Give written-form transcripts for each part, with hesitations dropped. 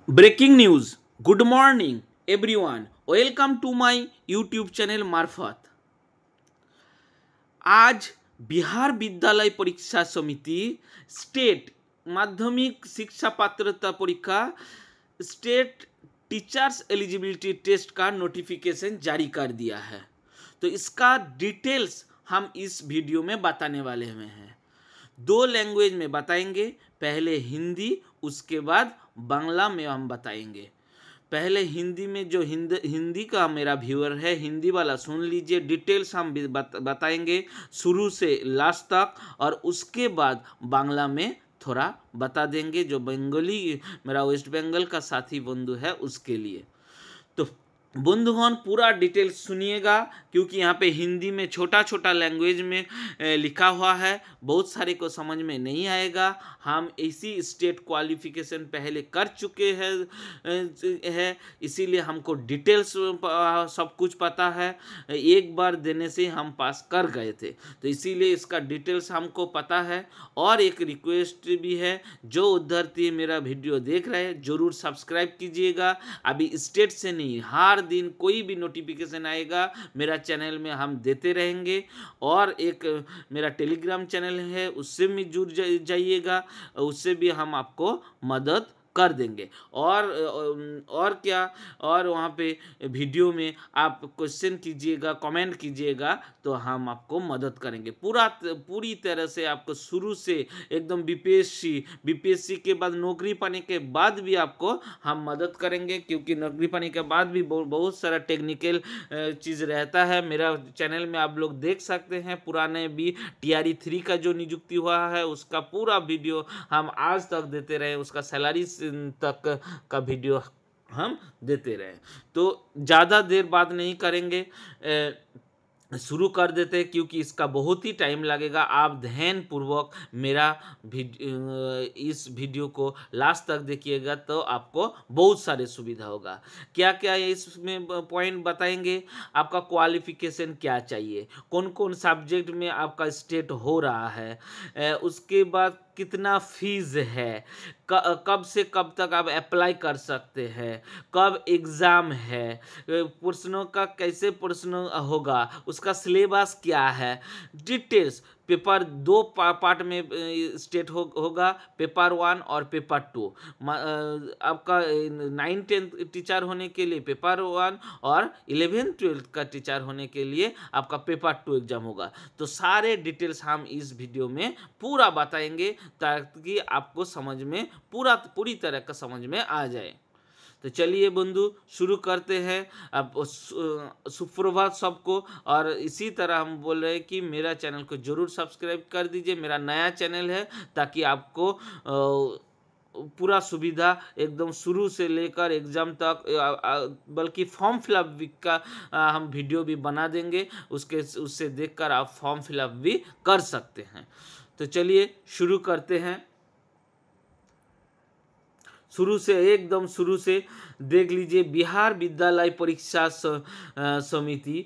Breaking news. Good morning everyone, welcome to my YouTube channel मार्फत। आज बिहार विद्यालय परीक्षा समिति स्टेट माध्यमिक शिक्षा पात्रता परीक्षा स्टेट टीचर्स एलिजिबिलिटी टेस्ट का नोटिफिकेशन जारी कर दिया है। तो इसका डिटेल्स हम इस वीडियो में बताने वाले हुए हैं। दो लैंग्वेज में बताएंगे, पहले हिंदी, उसके बाद बांग्ला में हम बताएंगे। पहले हिंदी में जो हिंदी का मेरा व्यूअर है, हिंदी वाला सुन लीजिए, डिटेल्स हम बताएंगे शुरू से लास्ट तक, और उसके बाद बांग्ला में थोड़ा बता देंगे जो बंगाली मेरा वेस्ट बंगाल का साथी बंधु है उसके लिए। तो बंधुगण पूरा डिटेल्स सुनिएगा, क्योंकि यहाँ पे हिंदी में छोटा छोटा लैंग्वेज में लिखा हुआ है, बहुत सारे को समझ में नहीं आएगा। हम इसी स्टेट क्वालिफिकेशन पहले कर चुके हैं, इसीलिए हमको डिटेल्स सब कुछ पता है। एक बार देने से हम पास कर गए थे, तो इसीलिए इसका डिटेल्स हमको पता है। और एक रिक्वेस्ट भी है, जो उद्धरती मेरा वीडियो देख रहे हैं ज़रूर सब्सक्राइब कीजिएगा। अभी स्टेट से नहीं, हर दिन कोई भी नोटिफिकेशन आएगा मेरा चैनल में हम देते रहेंगे। और एक मेरा टेलीग्राम चैनल है, उससे भी जुड़ जाइएगा, उससे भी हम आपको मदद कर देंगे। और क्या, और वहाँ पे वीडियो में आप क्वेश्चन कीजिएगा, कमेंट कीजिएगा, तो हम आपको मदद करेंगे पूरी तरह से। आपको शुरू से एकदम बीपीएससी के बाद नौकरी पाने के बाद भी आपको हम मदद करेंगे, क्योंकि नौकरी पाने के बाद भी बहुत सारा टेक्निकल चीज़ रहता है। मेरा चैनल में आप लोग देख सकते हैं, पुराने भी TRE 3 का जो नियुक्ति हुआ है उसका पूरा वीडियो हम आज तक देते रहे, उसका सैलरी तक का वीडियो हम देते रहे। तो ज़्यादा देर बात नहीं करेंगे, शुरू कर देते हैं, क्योंकि इसका बहुत ही टाइम लगेगा। आप ध्यानपूर्वक मेरा इस वीडियो को लास्ट तक देखिएगा, तो आपको बहुत सारे सुविधा होगा। क्या क्या इसमें पॉइंट बताएंगे, आपका क्वालिफिकेशन क्या चाहिए, कौन कौन सब्जेक्ट में आपका स्टेट हो रहा है, उसके बाद कितना फीस है, कब से कब तक आप अप्लाई कर सकते हैं, कब एग्ज़ाम है, प्रश्नों का कैसे प्रश्न होगा, उसका सिलेबस क्या है, डिटेल्स। पेपर 2 पार्ट में स्टेट होगा, पेपर 1 और पेपर 2। आपका 9-10 टीचर होने के लिए पेपर 1 और 11-12 का टीचर होने के लिए आपका पेपर 2 एग्जाम होगा। तो सारे डिटेल्स हम इस वीडियो में पूरा बताएंगे, ताकि आपको समझ में पूरी तरह का समझ में आ जाए। तो चलिए बंधु, शुरू करते हैं। अब सुप्रभात सबको। और इसी तरह हम बोल रहे हैं कि मेरा चैनल को ज़रूर सब्सक्राइब कर दीजिए, मेरा नया चैनल है, ताकि आपको पूरा सुविधा एकदम शुरू से लेकर एग्ज़ाम तक, बल्कि फॉर्म फिलअप का हम वीडियो भी बना देंगे, उससे देखकर आप फॉर्म फिलअप भी कर सकते हैं। तो चलिए शुरू करते हैं। एकदम शुरू से देख लीजिए। बिहार विद्यालय परीक्षा समिति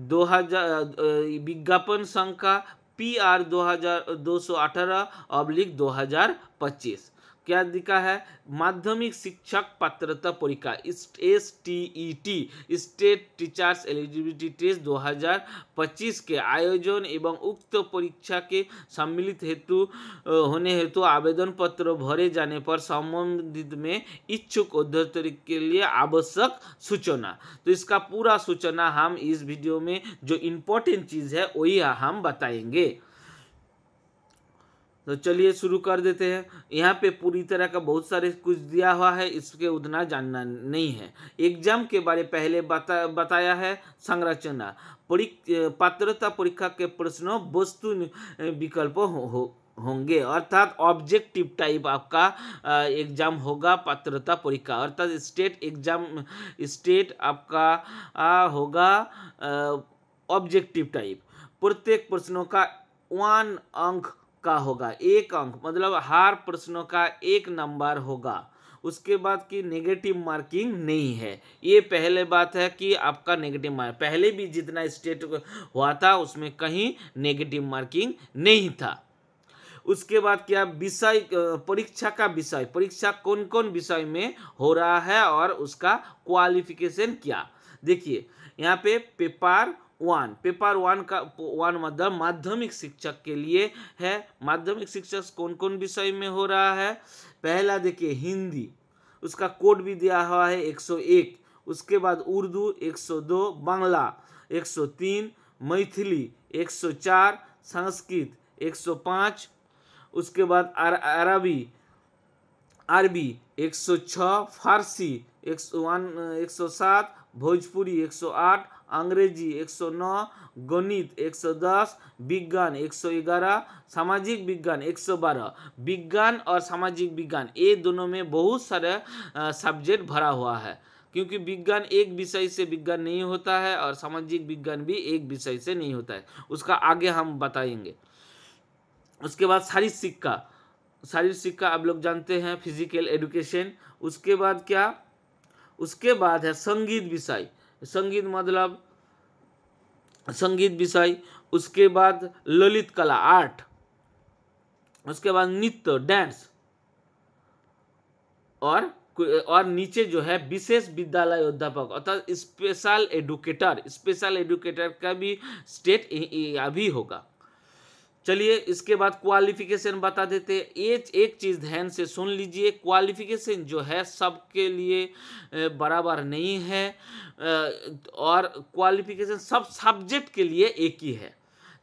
2000 विज्ञापन संख्या PR 2218/2025 क्या दिखा है, माध्यमिक शिक्षक पात्रता परीक्षा STET state teachers eligibility test 2025 के आयोजन एवं उक्त परीक्षा के सम्मिलित होने हेतु आवेदन पत्र भरे जाने पर संबंधित में इच्छुक अभ्यर्थी के लिए आवश्यक सूचना। तो इसका पूरा सूचना हम इस वीडियो में, जो इम्पोर्टेंट चीज़ है वही हम बताएंगे। तो चलिए शुरू कर देते हैं। यहाँ पे पूरी तरह का बहुत सारे कुछ दिया हुआ है, इसके उतना जानना नहीं है। एग्जाम के बारे पहले बताया है। संरचना पात्रता परीक्षा के प्रश्नों वस्तु विकल्प होंगे, अर्थात ऑब्जेक्टिव टाइप आपका एग्जाम होगा पात्रता परीक्षा, अर्थात स्टेट आपका होगा ऑब्जेक्टिव टाइप। प्रत्येक प्रश्नों का 1 अंक का होगा, 1 अंक, मतलब हर प्रश्नों का 1 नंबर होगा। उसके बाद की नेगेटिव मार्किंग नहीं है। ये पहले बात है कि आपका नेगेटिव मार्क, पहले भी जितना स्टेट हुआ था उसमें कहीं नेगेटिव मार्किंग नहीं था। उसके बाद क्या विषय, परीक्षा का विषय, परीक्षा कौन कौन विषय में हो रहा है और उसका क्वालिफिकेशन क्या। देखिए यहाँ पे पेपर वन का मतलब माध्यमिक शिक्षक के लिए है। माध्यमिक शिक्षक कौन कौन विषय में हो रहा है। पहला देखिए हिंदी, उसका कोड भी दिया हुआ है 101। उसके बाद उर्दू 102, बांग्ला 103, मैथिली 104, संस्कृत 105, उसके बाद अरबी 106, फारसी 107, भोजपुरी 108, अंग्रेजी 109, गणित 110, विज्ञान 111, सामाजिक विज्ञान 112। विज्ञान और सामाजिक विज्ञान ये दोनों में बहुत सारे सब्जेक्ट भरा हुआ है, क्योंकि विज्ञान एक विषय से विज्ञान नहीं होता है और सामाजिक विज्ञान भी एक विषय से नहीं होता है, उसका आगे हम बताएंगे। उसके बाद शारीरिक शिक्षा आप लोग जानते हैं, फिजिकल एजुकेशन। उसके बाद क्या, उसके बाद है संगीत विषय, संगीत मतलब संगीत विषय। उसके बाद ललित कला आर्ट। उसके बाद नृत्य डांस, और नीचे जो है विशेष विद्यालय अध्यापक अर्थात स्पेशल एडुकेटर का भी स्टेट अभी होगा। चलिए इसके बाद क्वालिफिकेशन बता देते हैं। एक चीज़ ध्यान से सुन लीजिए, क्वालिफिकेशन जो है सबके लिए बराबर नहीं है, और क्वालिफिकेशन सब सब्जेक्ट के लिए एक ही है।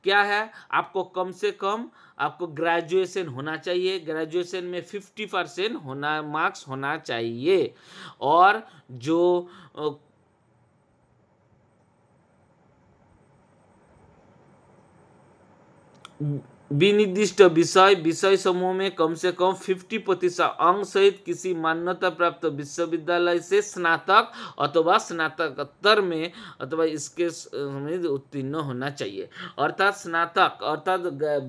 क्या है, आपको कम से कम आपको ग्रेजुएशन होना चाहिए, ग्रेजुएशन में 50% मार्क्स होना चाहिए, और जो विनिर्दिष्ट विषय समूह में कम से कम 50% अंक सहित किसी मान्यता प्राप्त विश्वविद्यालय से स्नातक अथवा स्नातकोत्तर में अथवा इसके उत्तीर्ण होना चाहिए। अर्थात स्नातक अर्थात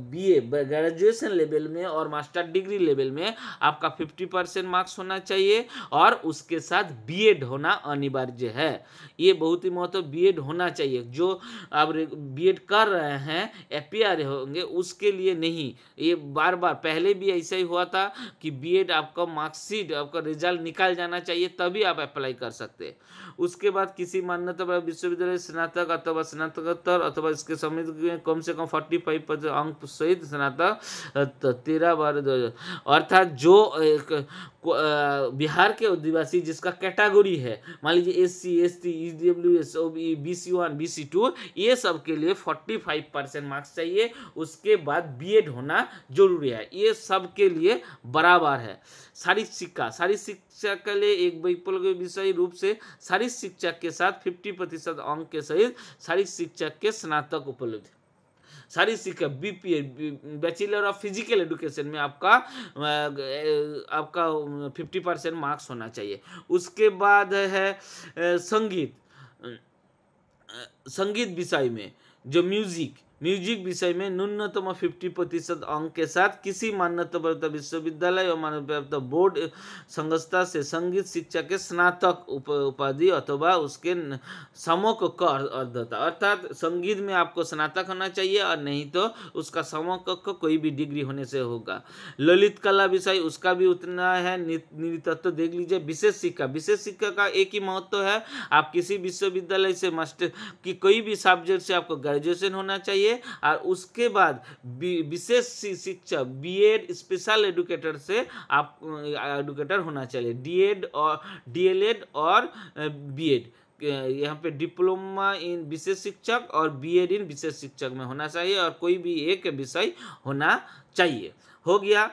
बीए ग्रेजुएशन लेवल में और मास्टर डिग्री लेवल में आपका 50% मार्क्स होना चाहिए, और उसके साथ बीएड होना अनिवार्य है। ये बहुत ही महत्व, बीएड होना चाहिए। जो आप बीएड कर रहे हैं एपीआर होंगे उसके लिए नहीं, ये बार पहले भी ऐसा ही हुआ था कि बीएड आपका मार्कशीट आपका रिजल्ट निकाल जाना चाहिए तभी आप अप्लाई कर सकते हैं। उसके बाद किसी मान्यता प्राप्त विश्वविद्यालय स्नातक अथवा स्नातकोत्तर अथवा इसके समिति में कम से कम 45% अंक सहित स्नातक 13 बार, अर्थात जो बिहार के आदिवासी जिसका कैटेगरी है, मान लीजिए SC ST EWS BC1 BC2, ये सब के लिए 45% मार्क्स चाहिए। उसके बाद बीएड होना जरूरी है, ये सब के लिए बराबर है। शारीरिक शिक्षा के लिए एक वैकल्पिक विषय रूप से शारीरिक शिक्षा के साथ 50% अंक के सहित शारीरिक शिक्षा के स्नातक उपलब्ध। शारीरिक शिक्षा बैचलर ऑफ फिजिकल एजुकेशन में आपका 50% मार्क्स होना चाहिए। उसके बाद है संगीत विषय में जो म्यूजिक विषय में न्यूनतम 50% अंक के साथ किसी मान्यता प्राप्त विश्वविद्यालय और मान्यता प्राप्त बोर्ड संस्था से संगीत शिक्षा के स्नातक उपाधि अथवा उसके समकक्ष का अर्हता, अर्थात संगीत में आपको स्नातक होना चाहिए और नहीं तो उसका समकक्ष कोई भी डिग्री होने से होगा। ललित कला विषय उसका भी उतना है, नृतत्व देख लीजिए। विशेष शिक्षा का एक ही महत्व है, आप किसी विश्वविद्यालय से मास्टर की कोई भी सब्जेक्ट से आपको ग्रेजुएशन होना चाहिए, और उसके बाद विशेष शिक्षा बीएड स्पेशल एजुकेटर से आप एजुकेटर होना चाहिए। डीएलएड और बीएड, यहाँ पे डिप्लोमा इन विशेष शिक्षक और बीएड इन विशेष शिक्षक में होना चाहिए, और कोई भी एक विषय होना चाहिए। हो गया।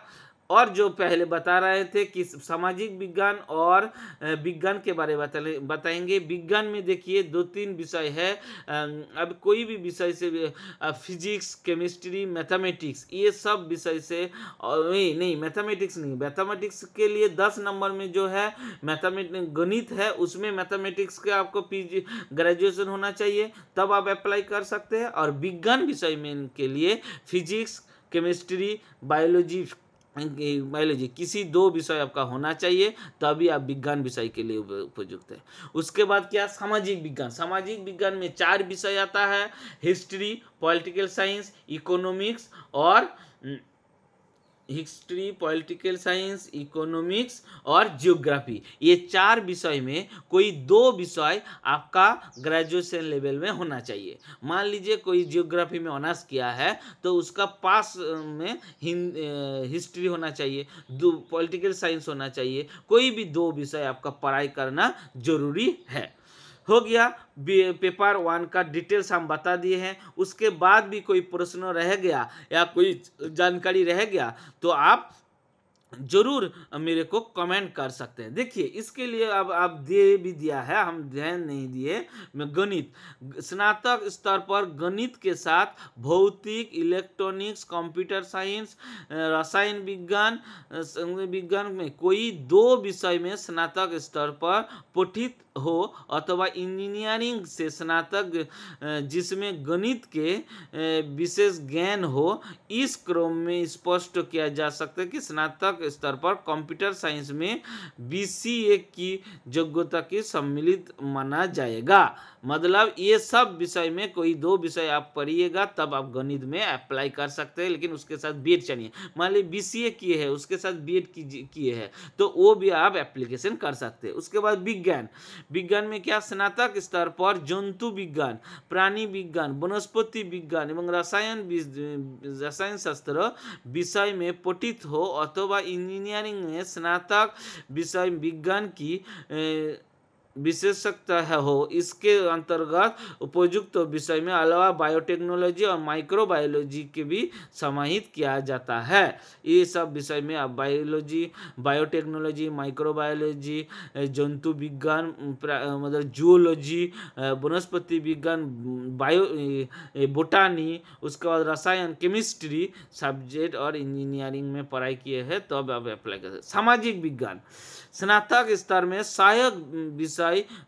और जो पहले बता रहे थे कि सामाजिक विज्ञान और विज्ञान के बारे में बताएंगे। विज्ञान में देखिए 2-3 विषय है। अब कोई भी विषय से फिजिक्स, केमिस्ट्री, मैथमेटिक्स, ये सब विषय से मैथमेटिक्स के लिए 10 नंबर में जो है मैथमेटिक्स गणित है, उसमें मैथमेटिक्स के आपको पीजी ग्रेजुएशन होना चाहिए, तब आप अप्लाई कर सकते हैं। और विज्ञान विषय में के लिए फिजिक्स, केमिस्ट्री, बायोलॉजी किसी 2 विषय आपका होना चाहिए, तभी आप विज्ञान विषय के लिए उपयुक्त है। उसके बाद क्या, सामाजिक विज्ञान में 4 विषय आता है, हिस्ट्री, पॉलिटिकल साइंस, इकोनॉमिक्स और हिस्ट्री, पॉलिटिकल साइंस, इकोनॉमिक्स और जियोग्राफी, ये 4 विषय में कोई 2 विषय आपका ग्रेजुएशन लेवल में होना चाहिए। मान लीजिए कोई जियोग्राफी में ऑनर्स किया है तो उसका पास में हिस्ट्री होना चाहिए, पॉलिटिकल साइंस होना चाहिए, कोई भी 2 विषय आपका पढ़ाई करना जरूरी है। हो गया, पेपर 1 का डिटेल्स हम बता दिए हैं। उसके बाद भी कोई प्रश्न रह गया या कोई जानकारी रह गया तो आप जरूर मेरे को कमेंट कर सकते हैं। देखिए इसके लिए अब आप दे भी दिया है, हम ध्यान नहीं दिए। गणित, स्नातक स्तर पर गणित के साथ भौतिक, इलेक्ट्रॉनिक्स, कंप्यूटर साइंस, रसायन विज्ञान में कोई 2 विषय में स्नातक स्तर पर पठित हो अथवा इंजीनियरिंग से स्नातक जिसमें गणित के विशेष ज्ञान हो, इस क्रम में स्पष्ट किया जा सकता है कि स्नातक स्तर पर कंप्यूटर साइंस में BCA की योग्यता की सम्मिलित माना जाएगा। मतलब ये सब विषय में कोई 2 विषय आप पढ़िएगा तब आप गणित में अप्लाई कर सकते हैं, लेकिन उसके साथ बीएड चाहिए। मान लीजिए BCA किए है, उसके साथ बीएड किए है तो वो भी आप एप्लीकेशन कर सकते हैं। उसके बाद विज्ञान में क्या, स्नातक स्तर पर जंतु विज्ञान, प्राणी विज्ञान, वनस्पति विज्ञान एवं रसायन शास्त्र विषय में पठित हो अथवा इंजीनियरिंग में स्नातक विषय विज्ञान की विशेषज्ञता हो, इसके अंतर्गत उपयुक्त विषय में अलावा बायोटेक्नोलॉजी और माइक्रोबायोलॉजी के भी समाहित किया जाता है। ये सब विषय में आप बायोलॉजी, बायोटेक्नोलॉजी, माइक्रोबायोलॉजी, जंतु विज्ञान मतलब जूलॉजी, वनस्पति विज्ञान, बोटानी, उसके बाद रसायन, केमिस्ट्री सब्जेक्ट और इंजीनियरिंग में पढ़ाई किए हैं तो अब आप अप्लाई कर सकते। सामाजिक विज्ञान, स्नातक स्तर में सहायक विषय,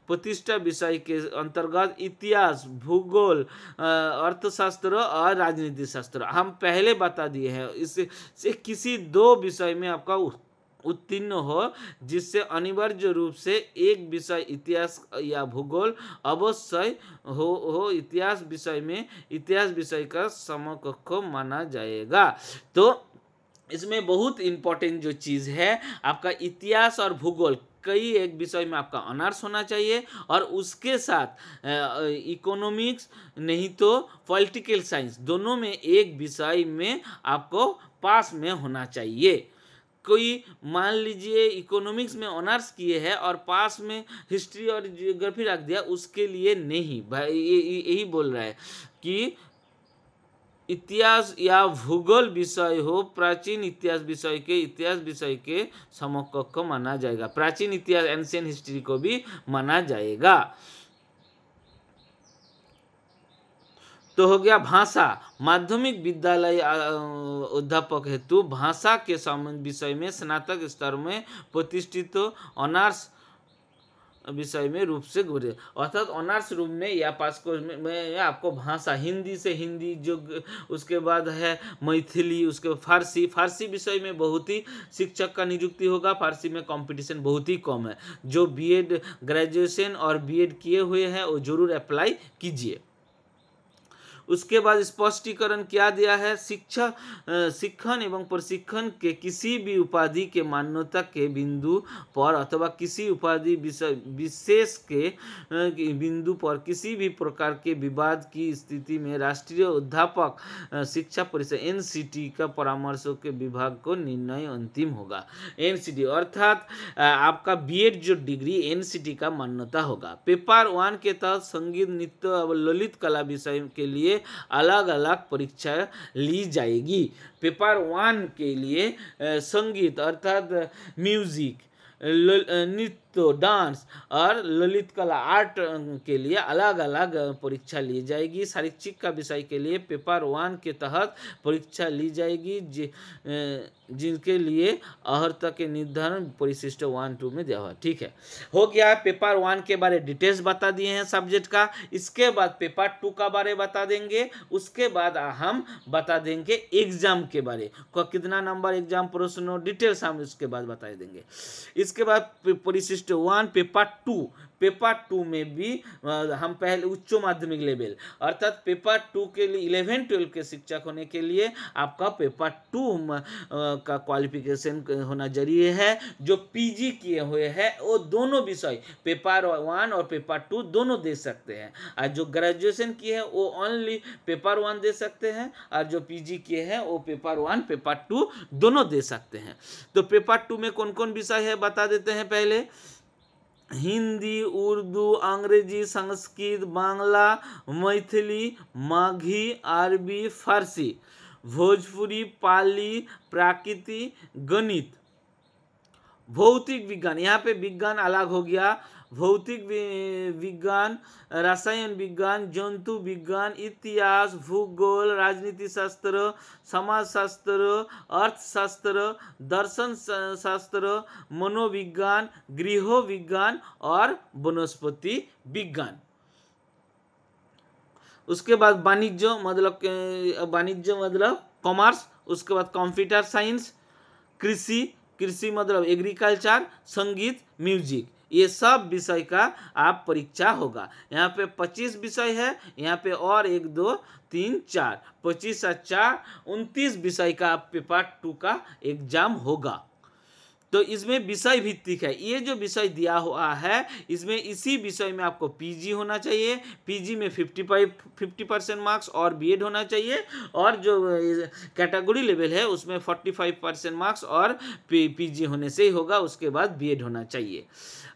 प्रतिष्ठा विषय के अंतर्गत इतिहास, भूगोल, अर्थशास्त्र और राजनीति शास्त्र हम पहले बता दिए हैं। इससे किसी 2 विषय में आपका उत्तीर्ण हो, जिससे अनिवार्य रूप से एक विषय इतिहास या भूगोल अवश्य हो इतिहास विषय का समकक्ष माना जाएगा। तो इसमें बहुत इम्पोर्टेंट जो चीज़ है आपका इतिहास और भूगोल, कई एक विषय में आपका ऑनर्स होना चाहिए और उसके साथ इकोनॉमिक्स नहीं तो पॉलिटिकल साइंस, दोनों में एक विषय में आपको पास में होना चाहिए। कोई मान लीजिए इकोनॉमिक्स में ऑनर्स किए हैं और पास में हिस्ट्री और जियोग्राफी रख दिया, उसके लिए नहीं भाई, यही बोल रहा है कि इतिहास या भूगोल विषय हो, प्राचीन इतिहास विषय के समकक्ष माना जाएगा। प्राचीन इतिहास एंशिएंट हिस्ट्री को भी माना जाएगा। तो हो गया भाषा, माध्यमिक विद्यालय अध्यापक हेतु भाषा के संबंध विषय में स्नातक स्तर में प्रतिष्ठित ऑनर्स विषय में रूप से गुरे, अर्थात ऑनर्स रूप में या पास कोर्स में आपको भाषा, हिंदी से हिंदी, जो उसके बाद है मैथिली, उसके बाद फारसी विषय में बहुत ही शिक्षक का नियुक्ति होगा। फारसी में कंपटीशन बहुत ही कम है। जो बीएड ग्रेजुएशन और बीएड किए हुए हैं वो जरूर अप्लाई कीजिए। उसके बाद स्पष्टीकरण क्या दिया है, शिक्षण एवं प्रशिक्षण के किसी भी उपाधि के मान्यता के बिंदु पर अथवा किसी उपाधि विशेष के बिंदु पर किसी भी प्रकार के विवाद की स्थिति में राष्ट्रीय अध्यापक शिक्षा परिषद NCT का परामर्शों के विभाग को निर्णय अंतिम होगा। NCT अर्थात आपका बीएड जो डिग्री NCT का मान्यता होगा। पेपर 1 के तहत संगीत, नृत्य और ललित कला विषय के लिए अलग अलग परीक्षा ली जाएगी। पेपर 1 के लिए संगीत अर्थात म्यूजिक, नृत्य, डांस और ललित कला आर्ट के लिए अलग अलग परीक्षा ली जाएगी। शैक्षिक का विषय के लिए पेपर 1 के तहत परीक्षा ली जाएगी, जिनके लिए अर्हता के निर्धारण परिशिष्ट 1-2 में दिया हुआ। ठीक है, हो गया। पेपर 1 के बारे डिटेल्स बता दिए हैं सब्जेक्ट का। इसके बाद पेपर 2 का बारे बता देंगे। उसके बाद हम बता देंगे एग्जाम के बारे को, कितना नंबर एग्जाम, प्रश्नों डिटेल्स हम इसके बाद बता देंगे। इसके बाद परिशिष्ट 1 पेपर पेपर 2 में भी हम पहले उच्च माध्यमिक लेवल अर्थात पेपर 2 के लिए 11-12 के शिक्षक होने के लिए आपका पेपर 2 का क्वालिफिकेशन होना जरूरी है। जो पीजी किए हुए हैं वो दोनों विषय पेपर 1 और पेपर 2 दोनों दे सकते हैं, और जो ग्रेजुएशन किए हैं वो ओनली पेपर 1 दे सकते हैं, और जो पीजी किए हैं वो पेपर 1 पेपर 2 दोनों दे सकते हैं। तो पेपर 2 में कौन कौन विषय है बता देते हैं। पहले हिंदी, उर्दू, अंग्रेजी, संस्कृत, बांग्ला, मैथिली, माघी, अरबी, फारसी, भोजपुरी, पाली, प्राकृतिक, गणित, भौतिक विज्ञान, यहाँ पे विज्ञान अलग हो गया, भौतिक विज्ञान, रसायन विज्ञान, जंतु विज्ञान, इतिहास, भूगोल, राजनीति शास्त्र, समाज शास्त्र, अर्थशास्त्र, दर्शन शास्त्र, मनोविज्ञान, गृह विज्ञान और वनस्पति विज्ञान। उसके बाद वाणिज्य मतलब कॉमर्स, उसके बाद कंप्यूटर साइंस, कृषि मतलब एग्रीकल्चर, संगीत, म्यूजिक, ये सब विषय का आप परीक्षा होगा। यहाँ पे 25 विषय है, यहाँ पे और 1 2 3 4 25 और 4 29 विषय का पेपर 2 का एग्जाम होगा। तो इसमें विषय भित्तिक है, ये जो विषय दिया हुआ है इसमें इसी विषय में आपको पीजी होना चाहिए, पीजी में 50% मार्क्स और बीएड होना चाहिए, और जो कैटेगरी लेवल है उसमें 45% मार्क्स और पीजी होने से ही होगा, उसके बाद बीएड होना चाहिए।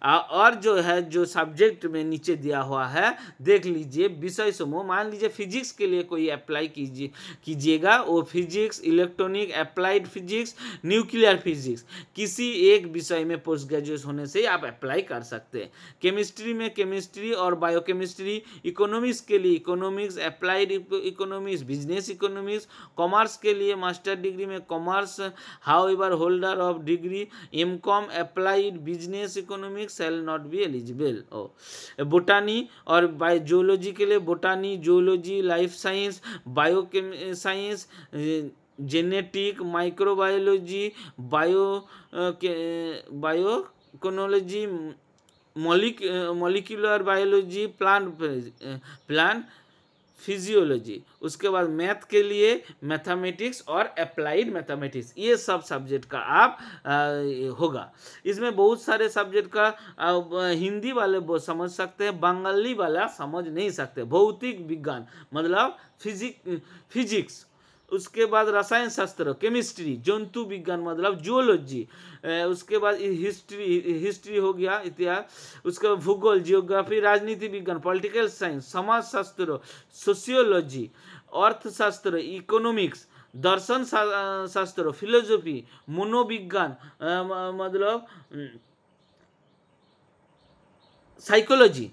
और जो है जो सब्जेक्ट में नीचे दिया हुआ है देख लीजिए विषय समूह, मान लीजिए फिजिक्स के लिए कोई अप्लाई कीजिएगा, वो physics, electronic, applied physics, nuclear physics, किसी एक विषय में पोस्ट ग्रेजुएट होने से आप अप्लाई कर सकते हैं। केमिस्ट्री में केमिस्ट्री और बायोकेमिस्ट्री, इकोनॉमिक्स के लिए economics, applied economics, business economics, commerce के लिए मास्टर डिग्री में commerce, however holder of degree MCom applied business economics shall not be eligible। Botany और जियोलॉजी के लिए botany, geology, life science, science, genetic, microbiology, biotechnology, molecular biology, plant physiology. उसके बाद math के लिए मैथमेटिक्स और applied mathematics, ये सब सब्जेक्ट का आप होगा। इसमें बहुत सारे सब्जेक्ट का हिंदी वाले समझ सकते हैं, बंगाली वाला समझ नहीं सकते। भौतिक विज्ञान मतलब फिजिक्स, उसके बाद रसायन शास्त्र, केमिस्ट्री, जंतु विज्ञान मतलब जूलॉजी, उसके बाद हिस्ट्री हो गया, इतिहास, उसके बाद भूगोल, जियोग्राफी, राजनीति विज्ञान, पॉलिटिकल साइंस, समाज शास्त्र, सोशियोलॉजी, अर्थशास्त्र, इकोनॉमिक्स, दर्शन शास्त्र, फिलोसफी, मनोविज्ञान मतलब साइकोलॉजी,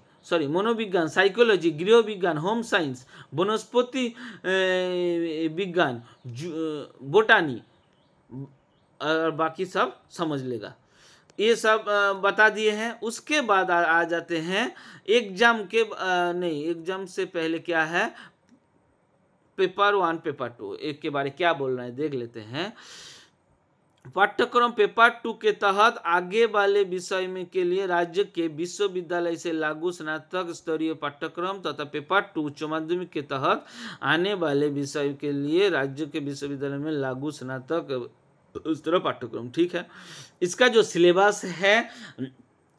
मनोविज्ञान, साइकोलॉजी, गृह विज्ञान, होम साइंस, वनस्पति विज्ञान, बोटानी, और बाकी सब समझ लेगा। ये सब बता दिए हैं। उसके बाद आ जाते हैं एग्जाम के एग्जाम से पहले क्या है, पेपर 1 पेपर 2 एक के बारे क्या बोल रहे हैं देख लेते हैं। पाठ्यक्रम पेपर 2 के तहत आगे वाले विषय में के लिए राज्य के विश्वविद्यालय से लागू स्नातक स्तरीय पाठ्यक्रम तथा पेपर 2 उच्च माध्यमिक के तहत आने वाले विषय के लिए राज्य के विश्वविद्यालय में लागू स्नातक स्तरीय पाठ्यक्रम। ठीक है, इसका जो सिलेबस है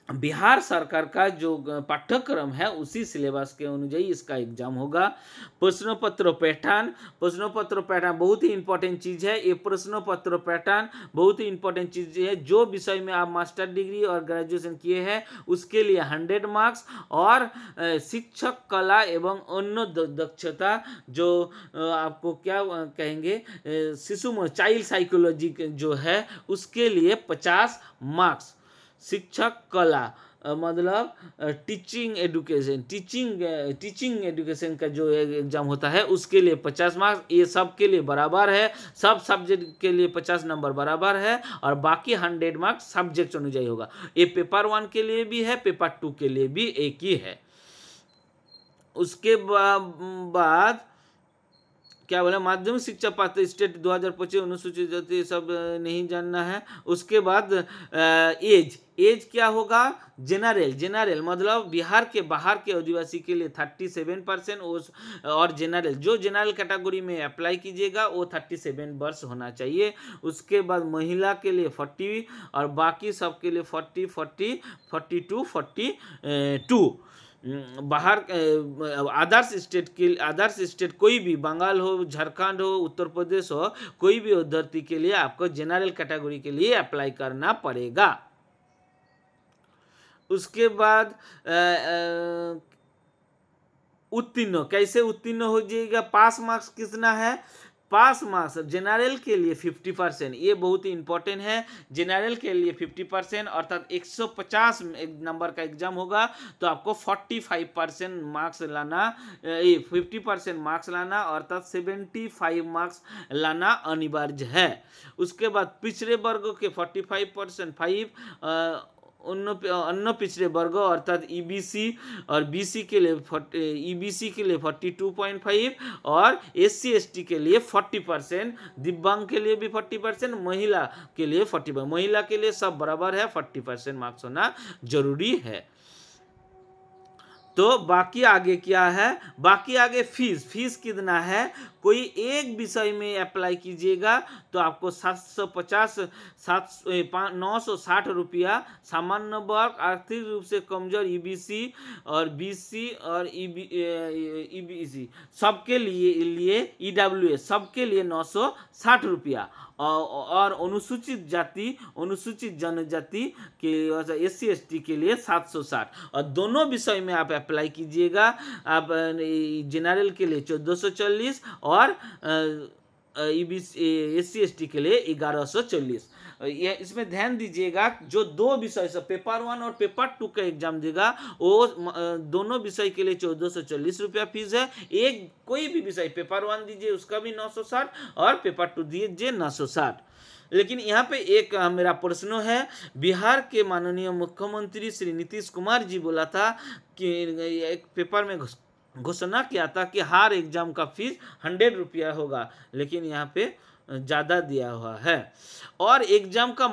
बिहार सरकार का जो पाठ्यक्रम है उसी सिलेबस के अनुযায়ী इसका एग्जाम होगा। प्रश्न पत्र पैटर्न बहुत ही इंपॉर्टेंट चीज़ है। ये प्रश्न पत्र पैटर्न बहुत ही इंपॉर्टेंट चीज़ है। जो विषय में आप मास्टर डिग्री और ग्रेजुएशन किए हैं उसके लिए 100 मार्क्स, और शिक्षक कला एवं अन्य दक्षता जो आपको क्या कहेंगे शिशु चाइल्ड साइकोलॉजी जो है उसके लिए 50 मार्क्स। शिक्षक कला मतलब टीचिंग एजुकेशन का जो एग्जाम होता है उसके लिए 50 मार्क्स। ये सब के लिए बराबर है, सब सब्जेक्ट के लिए 50 नंबर बराबर है, और बाकी 100 मार्क्स सब्जेक्ट अनुযায়ী होगा। ये पेपर 1 के लिए भी है, पेपर 2 के लिए भी एक ही है। उसके बाद क्या बोला, माध्यमिक शिक्षा पात्र स्टेट 2025 अनुसूचित जाति सब नहीं जानना है। उसके बाद एज क्या होगा, जनरल मतलब बिहार के बाहर के आदिवासी के लिए 37%, और जनरल जो जनरल कैटेगरी में अप्लाई कीजिएगा वो 37 वर्ष होना चाहिए। उसके बाद महिला के लिए 40 और बाकी सब के लिए 40, 40, 42, 42। बाहर आदर्श स्टेट कोई भी, बंगाल हो, झारखंड हो, उत्तर प्रदेश हो, कोई भी अभ्यर्थी के लिए आपको जनरल कैटेगरी के लिए अप्लाई करना पड़ेगा। उसके बाद उत्तीर्ण, कैसे उत्तीर्ण हो जाएगा, पास मार्क्स कितना है, पास मार्क्स जनरल के लिए 50%, ये बहुत ही इंपॉर्टेंट है। जनरल के लिए 50% अर्थात 150 नंबर का एग्जाम होगा तो आपको 45% मार्क्स लाना, 50% मार्क्स लाना अर्थात 75 मार्क्स लाना अनिवार्य है। उसके बाद पिछड़े वर्गों के 45% 5, अन्य पिछड़े वर्गों अर्थात ईबीसी और बीसी के लिए ईबीसी के लिए 42.5 और एससी एसटी के लिए 40%, दिव्यांग के लिए भी 40%, महिला के लिए 40%, महिला के लिए सब बराबर है, 40% मार्क्स होना जरूरी है। तो बाकी आगे क्या है, बाकी आगे फीस कितना है, कोई एक विषय में अप्लाई कीजिएगा तो आपको 960 रुपया, सामान्य वर्ग, आर्थिक रूप से कमजोर, ईबीसी और बीसी और ईबीसी सबके लिए ईडब्ल्यूएस सबके लिए 960 रुपया, और अनुसूचित जाति, अनुसूचित जनजाति के एससी एसटी के लिए 760, और दोनों विषय में आप अप्लाई कीजिएगा। आप जनरल के लिए 1440 और एससी एसटी के लिए 1140। ये इसमें ध्यान दीजिएगा, जो दो विषय से पेपर 1 और पेपर 2 का एग्जाम देगा वो दोनों विषय के लिए 1440 रुपया फीस है। एक कोई भी विषय पेपर 1 दीजिए उसका भी 960 और पेपर 2 दीजिए 960। लेकिन यहाँ पे एक मेरा प्रश्न है, बिहार के माननीय मुख्यमंत्री श्री नीतीश कुमार जी बोला था कि एक पेपर में घोषणा किया था कि हर एग्जाम का फीस 100 रुपया होगा, लेकिन यहाँ पे ज़्यादा दिया हुआ है। और एग्जाम के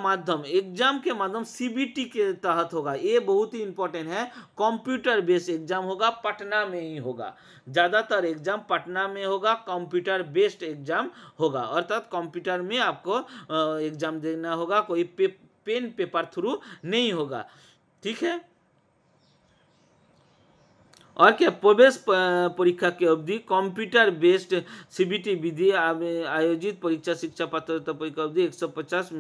माध्यम सीबीटी के तहत होगा, ये बहुत ही इंपॉर्टेंट है। कंप्यूटर बेस्ड एग्जाम होगा, पटना में ही होगा, ज़्यादातर एग्जाम पटना में होगा, कंप्यूटर बेस्ड एग्जाम होगा, अर्थात कंप्यूटर में आपको एग्जाम देना होगा, कोई पेन पेपर थ्रू नहीं होगा, ठीक है। और क्या, प्रवेश परीक्षा की अवधि कंप्यूटर बेस्ड सीबीटी विधि आयोजित परीक्षा शिक्षा पात्रता परीक्षा अवधि 150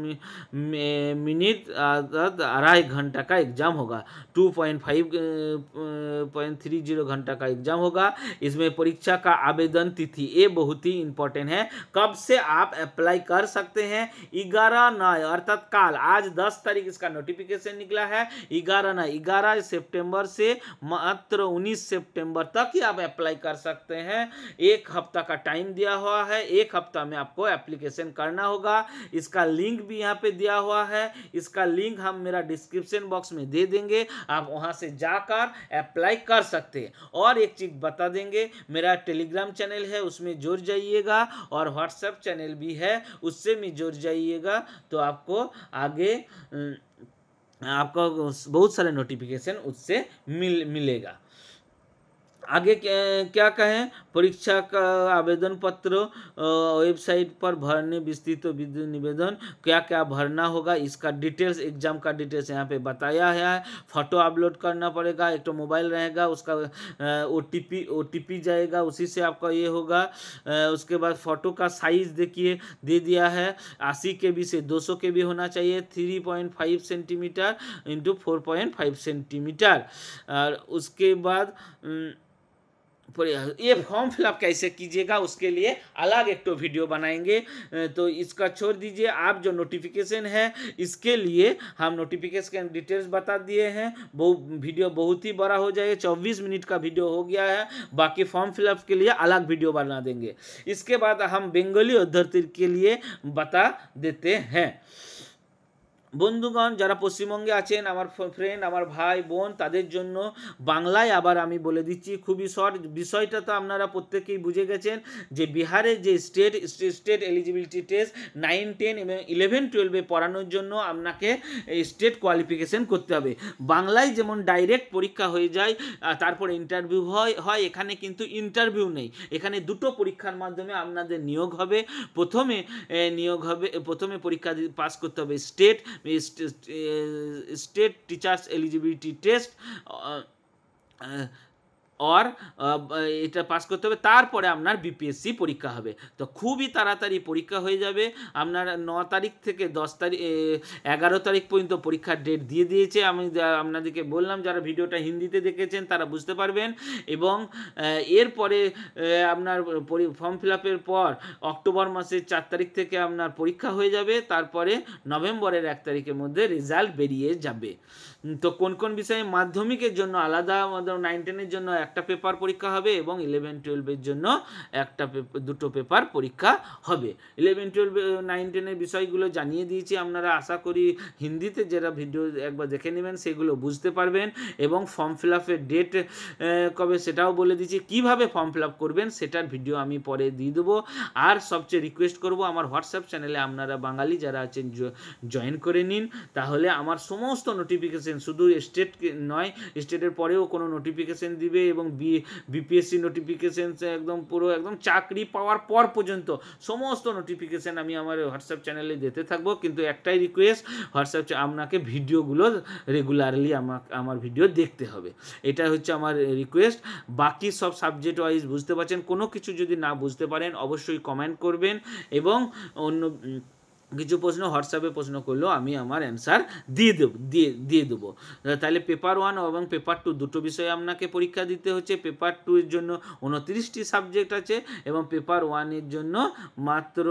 मिनट अर्थात 2.5 घंटा का एग्जाम होगा, 2.5.30 घंटा का एग्जाम होगा। इसमें परीक्षा का आवेदन तिथि ये बहुत ही इंपॉर्टेंट है, कब से आप अप्लाई कर सकते हैं, 11/9 अर्थात काल, आज 10 तारीख इसका नोटिफिकेशन निकला है, 11 सितंबर से मात्र 19 सितंबर तक ही आप अप्लाई कर सकते हैं। 1 हफ्ता का टाइम दिया हुआ है, 1 हफ्ता में आपको एप्लीकेशन करना होगा। इसका लिंक भी यहाँ पे दिया हुआ है, इसका लिंक हम मेरा डिस्क्रिप्शन बॉक्स में दे देंगे, आप वहां से जाकर अप्लाई कर सकते हैं। और एक चीज बता देंगे, मेरा टेलीग्राम चैनल है उसमें जुड़ जाइएगा, और व्हाट्सएप चैनल भी है उससे भी जुड़ जाइएगा, तो आपको आगे आपको बहुत सारे नोटिफिकेशन उससे मिलेगा। आगे क्या कहें, परीक्षा का आवेदन पत्र वेबसाइट पर भरने, विस्तृत निवेदन क्या क्या भरना होगा, इसका डिटेल्स, एग्जाम का डिटेल्स यहाँ पे बताया है। फोटो अपलोड करना पड़ेगा, एक तो मोबाइल रहेगा, उसका ओटीपी जाएगा, उसी से आपका ये होगा। उसके बाद फोटो का साइज देखिए दे दिया है, 80 KB से 200 KB होना चाहिए, 3.5 सेंटीमीटर इंटू 4.5 सेंटीमीटर। और उसके बाद ये फॉर्म फिलअप कैसे कीजिएगा उसके लिए अलग एक तो वीडियो बनाएंगे, तो इसका छोड़ दीजिए। आप जो नोटिफिकेशन है इसके लिए हम नोटिफिकेशन के डिटेल्स बता दिए हैं, वीडियो बहुत ही बड़ा हो जाएगा, 24 मिनट का वीडियो हो गया है, बाकी फॉर्म फिलअप के लिए अलग वीडियो बना देंगे। इसके बाद हम बंगाली अभ्यर्थी के लिए बता देते हैं। বন্ধুগণ যারা পশ্চিমবঙ্গে আছেন, আমার ফ্রেন্ড, আমার ভাই বোন, তাদের জন্য বাংলায় আবার আমি বলে দিচ্ছি, খুবই শর্ট। বিষয়টা তো আপনারা প্রত্যেকেই বুঝে গেছেন যে বিহারের যে স্টেট এলিজিবিলিটি টেস্ট 9, 10 এবং 11, 12 পড়ানোর জন্য আপনাকে স্টেট কোয়ালিফিকেশন করতে হবে। বাংলায় যেমন ডাইরেক্ট পরীক্ষা হয়ে যায়, তারপরে ইন্টারভিউ হয়, এখানে কিন্তু ইন্টারভিউ নেই। এখানে দুটো পরীক্ষার মাধ্যমে আপনাদের নিয়োগ হবে। প্রথমে পরীক্ষা পাস করতে হবে স্টেট টিচার্স এলিজিবিলিটি টেস্ট, এটা পাস করতে হবে, তারপরে আপনার বিপিএসসি পরীক্ষা হবে। তো খুবই তাড়াতাড়ি পরীক্ষা হয়ে যাবে। আপনার 9 তারিখ থেকে 11 তারিখ পর্যন্ত পরীক্ষার ডেট দিয়ে দিয়েছে। আমি আপনাদেরকে বললাম, যারা ভিডিওটা হিন্দিতে দেখেছেন তারা বুঝতে পারবেন। এবং এরপরে আপনার ফর্ম ফিল আপের পর অক্টোবর মাসের 4 তারিখ থেকে আপনার পরীক্ষা হয়ে যাবে, তারপরে নভেম্বরের 1 তারিখের মধ্যে রেজাল্ট বেরিয়ে যাবে। তো কোন কোন বিষয়ে মাধ্যমিকের জন্য আলাদা, 9, 10-এর জন্য একটা পেপার পরীক্ষা হবে এবং 11, 12-এর জন্য দুটো পেপার পরীক্ষা হবে। 11, 12, 9, 10-এর বিষয়গুলো জানিয়ে দিয়েছি, আপনারা আশা করি হিন্দিতে যারা ভিডিও একবার দেখে নেবেন সেগুলো বুঝতে পারবেন। এবং ফর্ম ফিল আপের ডেট কবে সেটাও বলে দিচ্ছি, কীভাবে ফর্ম ফিল আপ করবেন সেটার ভিডিও আমি পরে দিয়ে দেবো। আর সবচেয়ে রিকোয়েস্ট করব, আমার হোয়াটসঅ্যাপ চ্যানেলে আপনারা বাঙালি যারা আছেন জয়েন করে নিন, তাহলে আমার সমস্ত নোটিফিকেশন, শুধু স্টেট নয়, স্টেটের পরেও কোনো নোটিফিকেশন দিবে এবং বিপিএসসি নোটিফিকেশন একদম চাকরি পাওয়ার পর পর্যন্ত সমস্ত নোটিফিকেশন আমি আমার হোয়াটসঅ্যাপ চ্যানেলে দিতে থাকবো। কিন্তু একটাই রিকোয়েস্ট, আপনাকে ভিডিওগুলো রেগুলারলি আমার ভিডিও দেখতে হবে, এটা হচ্ছে আমার রিকোয়েস্ট। বাকি সব সাবজেক্ট ওয়াইজ বুঝতে পারছেন, কোনো কিছু যদি না বুঝতে পারেন অবশ্যই কমেন্ট করবেন, এবং অন্য কিছু প্রশ্ন হোয়াটসঅ্যাপে প্রশ্ন করলেও আমি আমার অ্যান্সার দিয়ে দেবো। তাহলে পেপার 1 এবং পেপার 2 দুটো বিষয়ে আপনাকে পরীক্ষা দিতে হচ্ছে। পেপার 2 এর জন্য 29টি সাবজেক্ট আছে এবং পেপার 1 এর জন্য মাত্র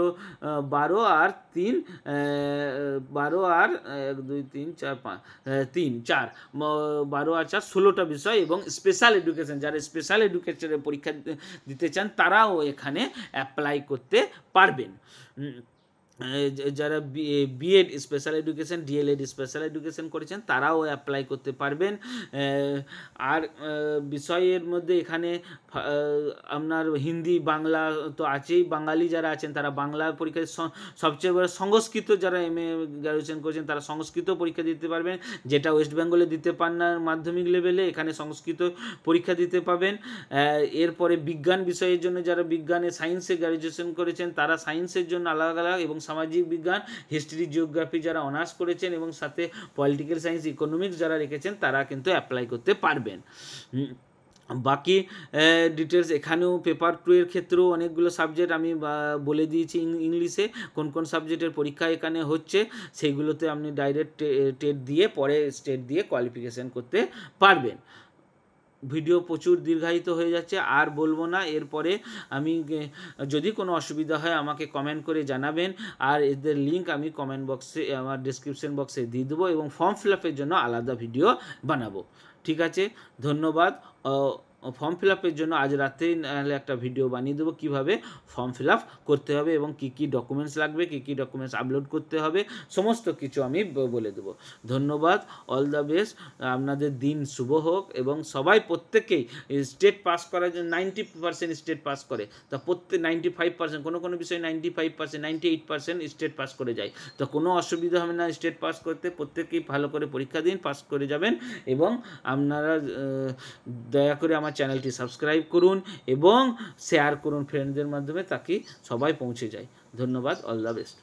12 আর 1, 2, 3, 4, 5, 3, 4, 12 আর 4, 16টা বিষয়। এবং স্পেশাল এডুকেশন, যারা স্পেশাল এডুকেশনের পরীক্ষা দিতে চান তারাও এখানে অ্যাপ্লাই করতে পারবেন। যারা BEd special education, DElEd special education করেছেন তারাও অ্যাপ্লাই করতে পারবেন। আর বিষয়ের মধ্যে এখানে আপনার হিন্দি, বাংলা তো আছেই। বাঙালি যারা আছেন তারা বাংলা পরীক্ষায়, সবচেয়ে বড় সংস্কৃত, যারা MA গ্র্যাজুয়েশন করেছেন তারা সংস্কৃত পরীক্ষা দিতে পারবেন, যেটা ওয়েস্ট বেঙ্গলে দিতে পান না মাধ্যমিক লেভেলে, এখানে সংস্কৃত পরীক্ষা দিতে পাবেন। এরপরে বিজ্ঞান বিষয়ের জন্য যারা বিজ্ঞানে সায়েন্সে গ্র্যাজুয়েশন করেছেন তারা সায়েন্সের জন্য আলাদা আলাদা, এবং সামাজিক বিজ্ঞান, হিস্ট্রি, জিওগ্রাফি যারা অনার্স করেছেন এবং সাথে পলিটিক্যাল সায়েন্স, ইকোনমিক্স যারা রেখেছেন তারা কিন্তু অ্যাপ্লাই করতে পারবেন। বাকি ডিটেলস এখানেও পেপার 2 এর ক্ষেত্রেও অনেকগুলো সাবজেক্ট আমি বলে দিয়েছি ইংলিশে, কোন কোন সাবজেক্টের পরীক্ষা এখানে হচ্ছে, সেইগুলোতে আপনি ডাইরেক্ট টেট দিয়ে পরে স্টেট দিয়ে কোয়ালিফিকেশান করতে পারবেন। ভিডিও প্রচুর দীর্ঘায়িত হয়ে যাচ্ছে, আর বলবো না। এরপরে আমি যদি কোনো অসুবিধা হয় আমাকে কমেন্ট করে জানাবেন, আর এদের লিঙ্ক আমি কমেন্ট বক্সে, আমার ডেসক্রিপশন বক্সে দিয়ে দেবো, এবং ফর্ম ফিল আপের জন্য আলাদা ভিডিও বানাবো। ঠিক আছে, ধন্যবাদ। ফর্ম ফিল আপের জন্য আজ রাতেই নাহলে একটা ভিডিও বানিয়ে দেবো, কীভাবে ফর্ম ফিল আপ করতে হবে এবং কী কী ডকুমেন্টস লাগবে, কী কী ডকুমেন্টস আপলোড করতে হবে, সমস্ত কিছু আমি বলে দেবো। ধন্যবাদ, অল দ্য বেস্ট, আপনাদের দিন শুভ হোক। এবং সবাই প্রত্যেকেই স্টেট পাস করার জন্য 90% স্টেট পাস করে, তা 95%, কোনো বিষয়ে 95%, 98% স্টেট পাস করে যায়। তো কোনো অসুবিধা হবে না স্টেট পাস করতে, প্রত্যেকেই ভালো করে পরীক্ষা দিন, পাস করে যাবেন। এবং আপনারা দয়া করে আমার চ্যানেলটি সাবস্ক্রাইব করুন এবং শেয়ার করুন ফ্রেন্ডদের মাধ্যমে, তাকে সবাই পৌঁছে যায়। ধন্যবাদ, অল দ্য বেস্ট।